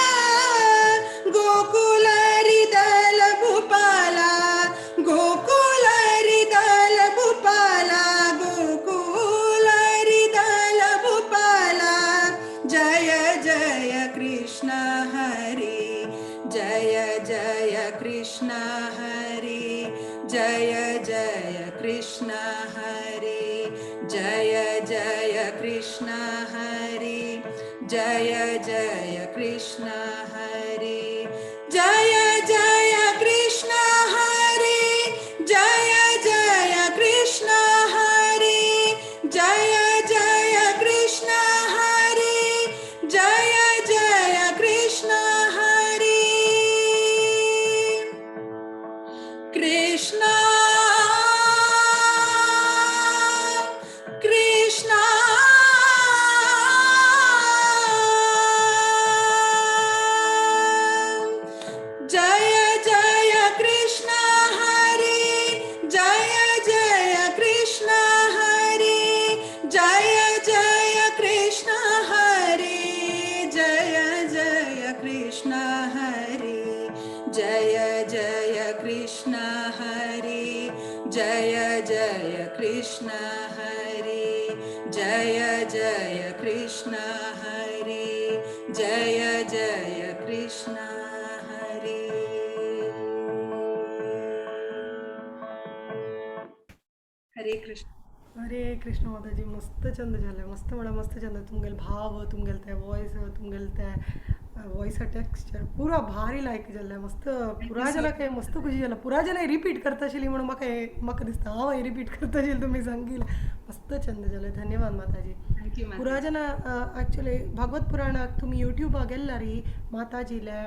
S5: गोकुल हृदल भूपाला गोकुल हृदल भूपाला गोकुल हृदल भूपाला जय जय कृष्ण हरि जय जय कृष्ण हरे जय जय कृष्ण हरे जय जय कृष्ण हरे जय जय कृष्ण हरे जय जय कृष्ण हरे जय जय कृष्ण हरे जय जय कृष्ण हरे जय जय कृष्ण हरे कृष्ण कृष्ण जय जय कृष्ण हरे जय जय कृष्ण हरे जय जय कृष्ण हरे जय जय कृष्ण हरे जय जय कृष्ण हरे जय जय कृष्ण हरे जय जय कृष्ण हरे जय जय कृष्ण हरे हरे कृष्ण
S2: हरे कृष्ण माताजी मस्त चंद झालं मस्त म्हणा मस्त चंद तुमगेल भाव तुमगेल ते वॉइस तुमगेल ते वॉइस टेक्स्चर पुरा भारी लायक जाल्लें मस्त पुरा जाल्यार काय मस्त खुशी जाला पुरा जाल्यार रिपीट करता आशिल्ली म्हणून म्हाका दिसता हांव रिपीट करता आशिल्ली तुमी सांगिल्लें मस्त चंद जालें धन्यवाद माताजी
S5: थँक्यू
S2: पुरा जाणां एक्चुअली भागवत पुराणाक तुमी युट्यूबाक गेल्यार माताजीले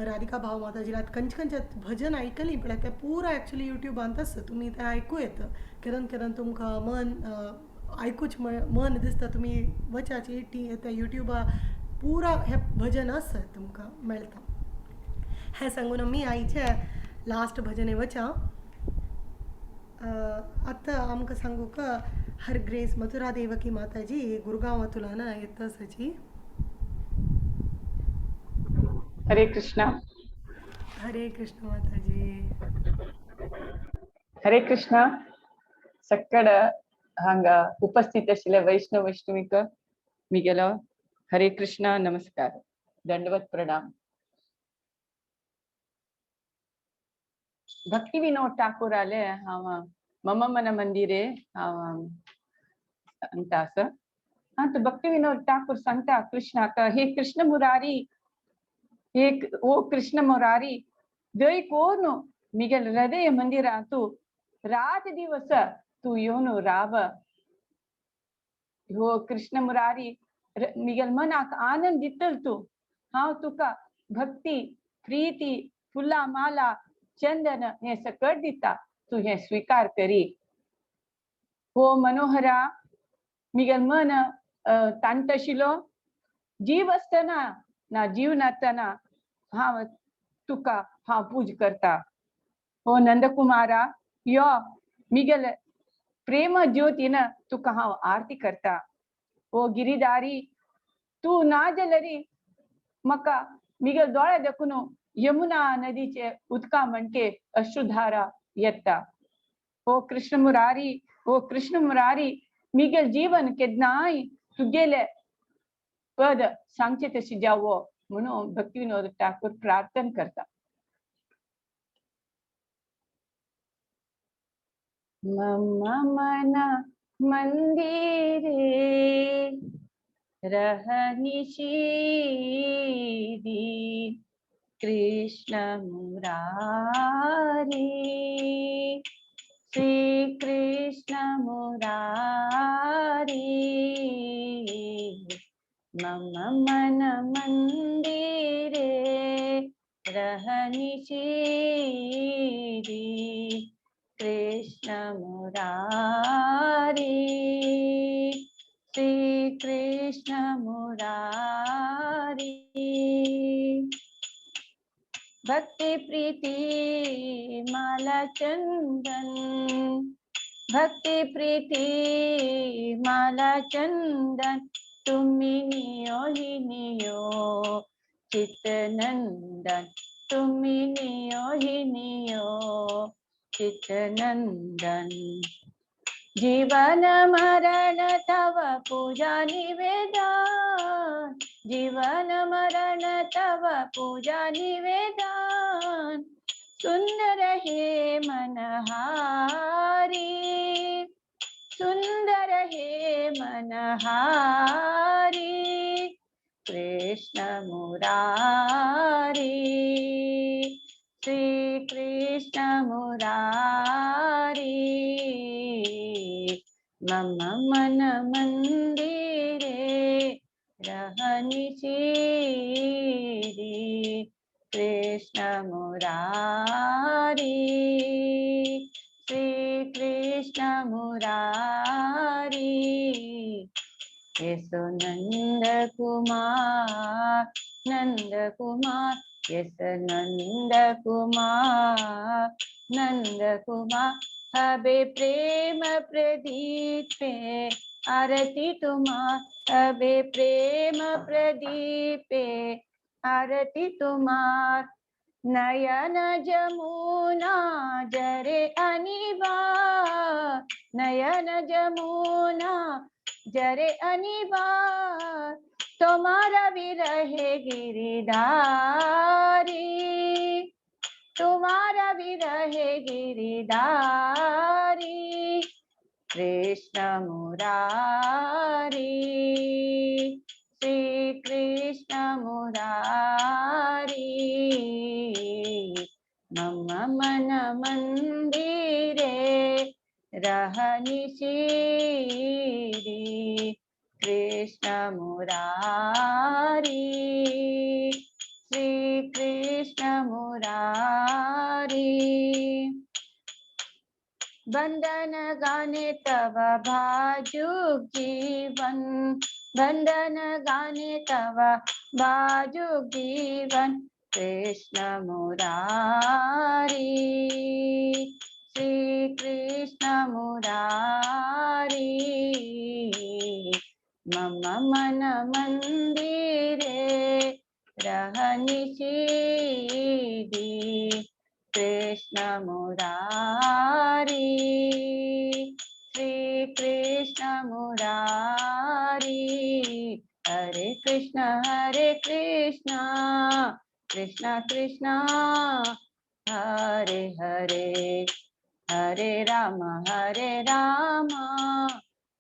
S2: राधिका भाव माताजीला खंयचे खंयचे भजन आयकली पण ते पुरा एक्चुअली युट्यूबांत आसा तुमी ते आयकूं येता केदन केदन तुमकां मन आयकूच मन दिसता तुमी वचाची ते युट्यूबा पुरा हे भजन आसा तुमकां मेळटा हें सांगून आमी आयचे लास्ट भजने वचा आतां आमकां सांगू का हर ग्रेस मथुरा देवकी माताजी गुरगांव तुलाना येता आसाची
S6: हरे कृष्णा
S2: माताजी
S6: हरे कृष्णा सक्कड हांगा उपस्थित आशिल्ले वैष्णव वैष्णवीक मिगेलो हरे कृष्णा नमस्कार दंडवत प्रणाम भक्ती विनोद ठाकूर आले हांव मम मन मंदिरे हांव सांगता आसा तो भक्ती विनोद ठाकूर सांगता कृष्णाक हे कृष्ण मुरारी हे ओ कृष्ण मुरारी दय कोण मिगेल हृदय मंदिरा तू रात दिवस तू येवन राव हो कृष्ण मुरारी मिगेल मनाक आनंद दितल तू हांव तुका भक्ती प्रीती फुलां माला चंदन हे सकट दिता तू हे स्वीकार करी हो मनोहरा मिगेल मन तांत आशिल्लो जीव आसतना ना जीव नासतना हांव तुका हांव पूज करता हो नंदकुमारा यो मिगेल प्रेम ज्योतीन तुका हांव आरती करता हो गिरीधारी तू ना जाल्यारी म्हाका मिगेल दोळे देखून यमुना नदीचे उदका म्हणके अश्रुधारा येता हो कृष्ण मुरारी मिगेल जीवन केदनाय तुगेले पद सांगचे तशी जावो म्हणून भक्ती विनोद ठाकूर प्रार्थना करता मम मन मंदिरे रहनि शीदी कृष्ण मुरारी श्री कृष्ण मुरारी मम मन मंदिरे रहनि शीदी कृष्ण मुरारी श्री कृष्ण मुरारी भक्ति प्रीति माला चंदन भक्ति प्रीति माला चंदन तुम्ही नियो ही नियो चित्तनंदन तुम्ही नियो ही नियो चित्तनंदन जीवन मरण तव पूजा निवेदन, जीवन मरण तव पूजा निवेदन, सुंदर हे मनहारी, सुंदर हे मनहारी, कृष्ण मुरारी, श्री कृष्ण मुरारी, मम मन मंदिरे रहनिशीरी, कृष्ण मुरारी, श्री कृष्ण मुरारी, यसो नंद कुमार, नंद कुमार, यस नंद कुमार, नंद कुमार, हबे प्रेम प्रदीप पे आरती तुम्हार, हबे प्रेम प्रदीप पे आरती तुम्हार, नयन जमुना जरे अनिवार, नयन जमुना जरे अनिवार, तुम्हारा विरहे गिरिधारी, तुम्हारा विरहे गिरिधारी, कृष्ण मुरारी, श्री कृष्ण मुरारी, मम मन मंदिरे रहनिशीरी, कृष्ण मुरारी, श्री कृष्ण मुरारी, बंदन गाने तव भाजुक जीवन, बंदन गाने तव भाजुक जीवन, कृष्ण मुरारी, श्री कृष्ण मुरारी, मम मन मंदिरे रहनिशीरी, कृष्ण मुरारी, श्री कृष्ण मुरारी, हरे कृष्ण कृष्ण कृष्ण हरे हरे, हरे राम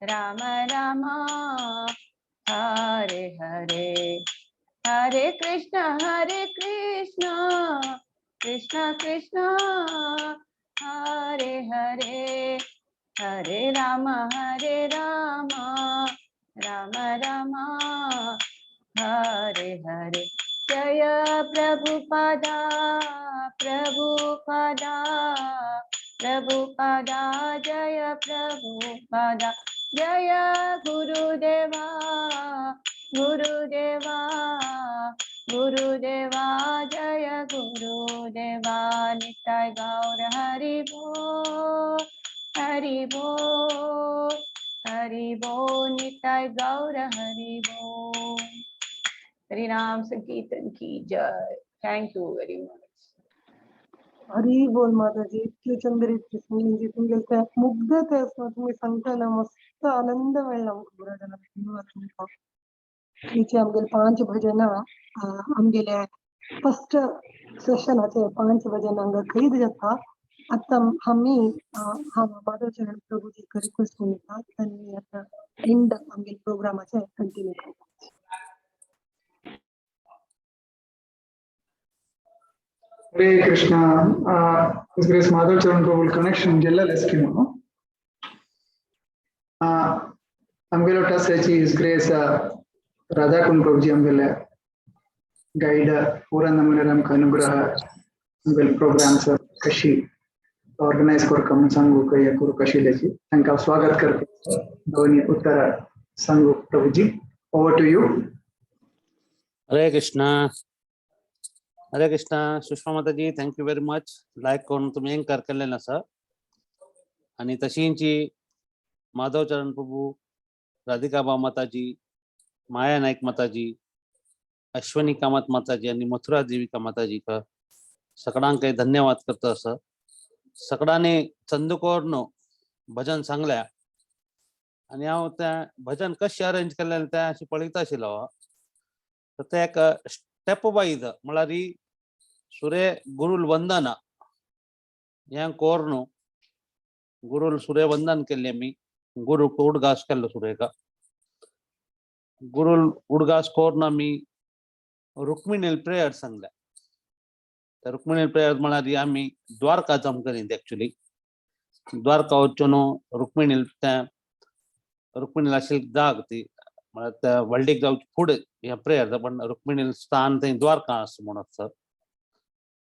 S6: राम राम हरे हरे, हरे कृष्ण कृष्ण कृष्ण हरे हरे, हरे राम राम राम हरे हरे, जय प्रभुपादा प्रभुपादा प्रभुपादा, जय प्रभुपादा, जय गुरुदेवा गुरुदेवा गुरुदेवा, जय गुरुदेवा, निताय गौर हरि बोल हरि बोल हरि बोल, निताय गौर हरि बोल। हरि नाम संकीर्तन की जय। Thank you very much.
S2: Hari बोल माताजी, इतली चंद्र इतली म्हणजे तुमगे मुग्धते असं तुम्ही सांगताना मस्त आनंद मेळ्ळा गुरुजनांना धन्यवाद तुमकां. हिचे आमगेले 5 भजन आमगेले फर्स्ट सेशनाचे 5 भजन हांगा कैद जाता. आतां आमी माधवचरण प्रभूजी रिक्वेस्ट करूं आनी आतां एंड आमगेले प्रोग्रामाचे कंटिन्यू करता.
S7: Hare Krishna. His Grace Madhav Charan Prabhu connection Jella Eskimo. I'm going to touch His Grace Radha Kun Prabhuji. I'm going to guide Puranamaram Kanugraha programs Kashi organize for Kaman Sangu Kaya Kuru Kashi Leji. Thank you. Swagat Karte. Dhoni Uttara Sangu Prabhuji. Over to you.
S8: हरे कृष्णा सुषमा माताजी, thank you very much. लायक करून तुम्ही anchor केलेलं आसा आणि तशींची माधव चरण प्रभू, राधिकाबा माताजी, माया नायक माताजी, अश्वनी कामत माताजी आणि मथुरा देविका माताजी का सगळ्यांक धन्यवाद करता. असं सगळ्यांनी चंदकोरनो भजन सांगल्या आणि हांव तें भजन कशें अरेंज केल्लें तें अशें पळयता आशिल्लो तर ते एक स्टेप वायज म्हळ्यार ही सुरे गुरुल वंदना हें कोर न्हू गुरुल सुरे वंदन केल्लें आमी गुरूक उडगास केल्लो सुरेका गुरुल उडगास कोरून आमी रुक्मिणील प्रेयर सांगले तर रुक्मिणील प्रेयर म्हळ्यार ही आमी द्वारका जम करीत एक्चुअली द्वारका वच्चो न्हू रुक्मिणील तें रुक्मिणील आशिल्ली जाग ती म्हळ्यार त्या व्हडलीक जावचे फुडें हें प्रेयर पण रुक्मिणील स्थान थंय द्वारका आसा म्हूण आसा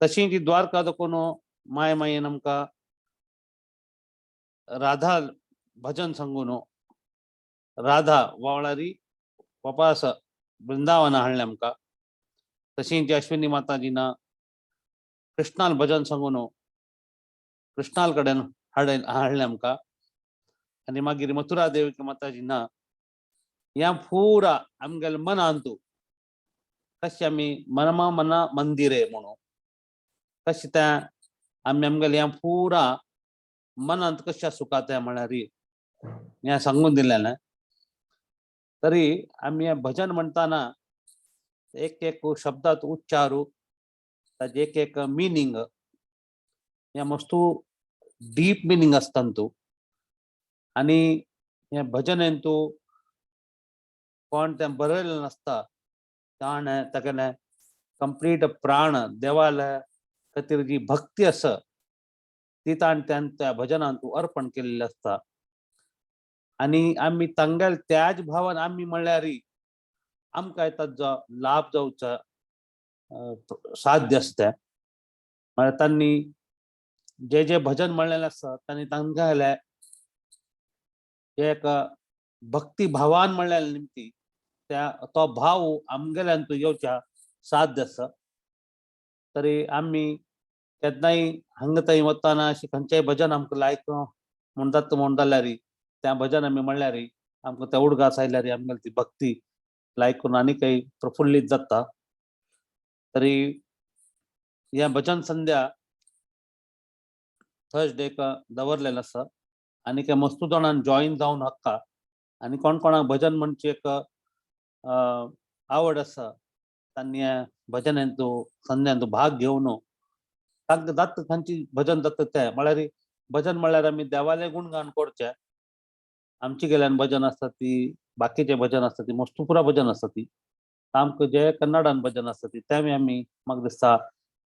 S8: तशी ती द्वारका देखून माय मायेन आमकां राधा भजन सांगून राधा वावळारी वापस वृंदावन हाडलें आमकां तशींच अश्विनी माताजीन कृष्णाल भजन सांगून कृष्णाल कडेन हाडलें आमकां आनी मागीर मथुरा देवकी माताजीन ह्या पुरा आमगेल्या मनांत कशें आमी मनमा मना मंदिरे म्हणून कशें तें आमी आमगेल्या ह्या पुरा मनांत कशें सुका तें म्हळ्यार हें सांगून दिलेलें तरी आमी हें भजन म्हणटाना एक एक शब्दात उच्चारू ताजे एक एक मिनींग हें मस्तू डीप मिनींग आसता तूं आनी हें भजन तूं कोण तें बरयलें नासता ताणें तागेलें कंप्लीट प्राण देवाल्या खातीर जी भक्ती आसा ती ताणें त्या भजनांत तूं अर्पण केल्ली आसता आनी आमी तांगेल त्याच भावान आमी म्हणल्यार आमकां ताचो लाभ जावचो साध्य आसता म्हळ्यार तांणी जे जे भजन म्हणलेलें आसा तांणी तांगेले एक भक्ती भावान म्हणलेलें निमती त्या तो भाव आमगेल्यान तूं येवच्या साध्य आसा तरी आमी केन्नाय हांगा थंय वताना अशें खंयचेय भजन आमकां लायक म्हणटात म्हण जाल्यार त्या भजन आमी म्हणल्यार आमकां त्या उडगास आयल्यार आमगेली ती भक्ती लायकून आनीकय प्रफुल्लीत जाता तरी हें भजन संध्या थर्सडेक दवरलेलें आसा आनीक मस्तू जाणांन जॉयन जावन हक्का आनी कोण कोणाक भजन म्हणची एक आवड आसा तांणी भजन संध्यान भाग घेवन तांकां जाता खंयची भजन जाता तें म्हळ्यार भजन म्हळ्यार आमी देवालें गुणगान करचें आमची गेल्यान भजन आसता ती बाकीचे भजन आसता ती मस्तुपुरा भजन आसता ती आमकां जे कन्नडान भजन आसता ती तें आमी म्हाका दिसता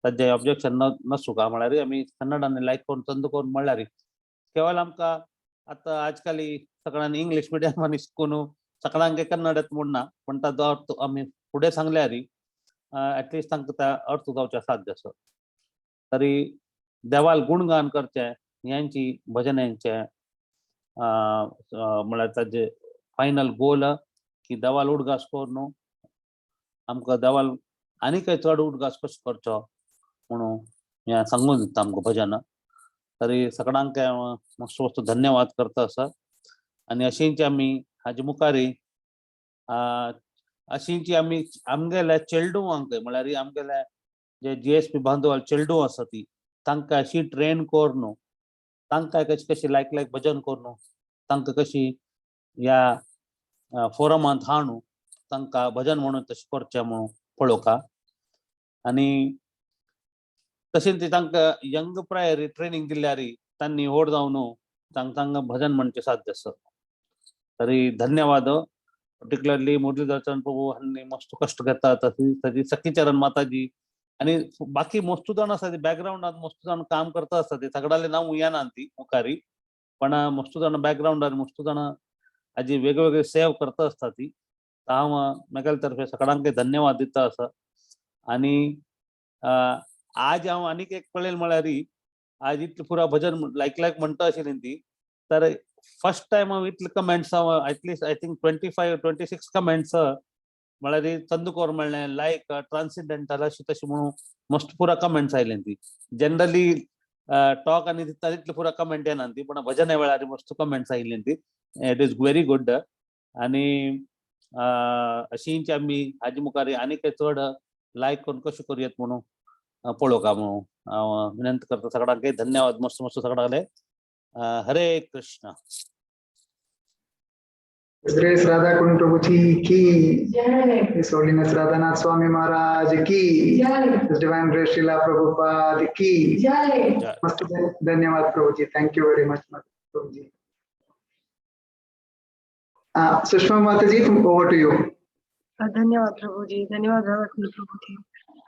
S8: ताजें ऑब्जेक्शन नसू का म्हळ्यार आमी कन्नडान लायक करून चंद करून म्हणल्यार केवळ आमकां आतां आजकाल सगळ्यांनी इंग्लीश मिडियमान शिकून सगळ्यांक कन्नड येता म्हूण ना पण ताचो अर्थ आमी फुडें सांगल्यार एटलिस्ट तांकां त्या अर्थ जावचें साध्य आसा तरी देवाल गुणगान करचें ह्यांची भजनांचें म्हळ्यार ताजे फायनल गोल की देवाल उडगास करून आमकां देवाल आनीकय चड उडगास कसो करचो म्हणून हें सांगून दिता आमकां भजन तरी सगळ्यांक मस्त मस्त धन्यवाद करता आसा आनी अशींच आमी हाजे मुखारी अशींच आमी आमगेल्या चेडूवांक म्हळ्यार आमगेल्या जे GSP बांदवाल चेडू आसा ती तांकां अशी ट्रेन करून तांकां कशी कशी लायक भजन करून तांकां कशी ह्या फोरमांत हाडून तांकां भजन म्हणून तशें करचें म्हणून पळोवका आनी तशें ती तांकां यंग प्रायर ट्रेनिंग दिल्यार तांणी व्हड जावन तांकां भजन म्हणचें साध्य आसा तरी धन्यवाद पर्टिक्युलरली मुरलीधर प्रभू हांणी मस्त कश्ट घेता ताजी सखीचरण माताजी आनी बाकी मस्तू जाण आसा ती बॅकग्रावंडांत मस्तू जाण काम करता आसता ती सगळ्याले नांव येना ती मुखारी पण मस्तू जाण बॅकग्रावंडार मस्तू जाण हाजी वेगवेगळे सेव करता आसता ती हांव म्हगेले तर्फे सगळ्यांक धन्यवाद दिता आसा आनी आज हांव आनीक एक पळयलें म्हळ्यार आज इतलें पुरा भजन लायक म्हणटा आशिल्लीं ती तर फर्स्ट टायम हांव इतले comments at least I think 25-26 comments म्हळ्यार चंदूकोर म्हणलें लायक ट्रान्सिडेंटल अशी तशी म्हणून मस्त पुरा कमेंट्स आयलें ती जनरली टॉक आनी दिता तितले पुरा कमेंट येना ती पूण भजन वेळार मस्त कमेंट्स आयिल्लीं ती इट इज व्हेरी गुड आनी अशींच आमी हाजे मुखार आनीक चड लायक करून कशें करयत म्हणून पळोवका म्हणून हांव विनंती करता सगळ्यांक धन्यवाद मस्त मस्त सगळ्यांक हरे Krishna
S7: His Grace Radhakundan Prabhuji ki, His Holiness Radhanath Swami Maharaj ki, His Divine Grace Srila Prabhupada ki.
S8: जय.
S7: मस्त धन्यवाद प्रभुजी. Thank you very much प्रभुजी. सुषमा माताजी, over to you.
S2: धन्यवाद प्रभूजी. धन्यवाद प्रभूजी.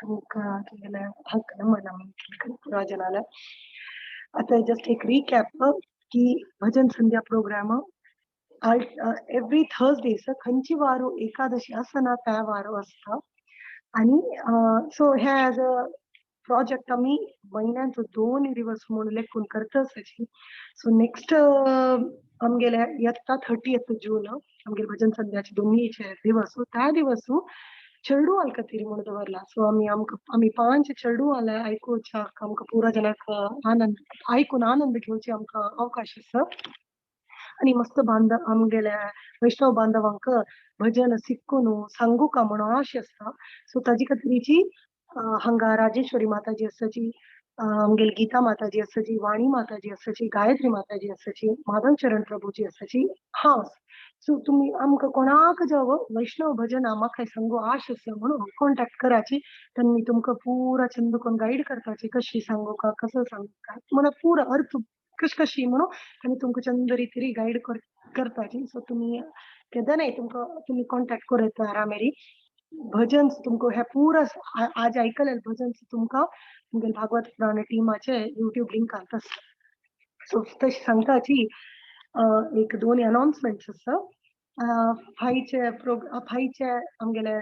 S2: तुमका केलेल्या हक्क नमन राजनाला. आता जस्ट एक रिकॅप की भजन संध्या प्रोग्राम एव्हरी थर्सडे खंयची वारो एकादशी असना त्या वारो असता आणि सो हे ॲज अ प्रोजेक्ट आम्ही महिन्यांचो 2 दिवस म्हणून लेखून करत असायची. सो नेक्स्ट आमगेल्या येता 30th जून आमगे भजन संध्याचे दोन्हीचे दिवस त्या दिवस चेडू अलकतीरी म्हणून दवरला. सो आम्ही 5 चेडू आला ऐकूच्या आमकां पुरा जनाक आनंद ऐकून आनंद घेवचे आमकां अवकाश आसा. आणि मस्त बांधव आमगेल्या वैष्णव बांधवांक भजन शिकून सांगू का म्हणून आशे असता. सो ताजी खातीरची हांगा राजेश्वरी माताजी आसाची, आमगेली गीता माताजी आसाची, वाणी माताजी आसाची, गायत्री माताजी आसाची, माधव चरण प्रभूजी आसाची. हां, सो तुम्ही आमकां कोणाक जावं वैष्णव भजन म्हाका सांगू आश आसा म्हणून कॉन्टॅक्ट कराची. त्यांनी तुमकां पुरा छंद करून गाईड करपाची कशी सांगू का कसं सांगू का म्हणून पुरा अर्थ कशी म्हणून त्यांनी तुमकां चंद रितीरी गाईड करपाची. सो तुम्ही केदां नाही तुमकां तुम्ही कॉन्टॅक्ट करत रामेरी. भजन तुमकां हे पुरा आज आयकलेले भजन तुमकां तुमगे भागवत पुराण टिमाचे युट्यूब लिंकांत आसा. सो तशी सांगताची एक 2 अनाउन्समेंट्स आसा. फायचे आमगेले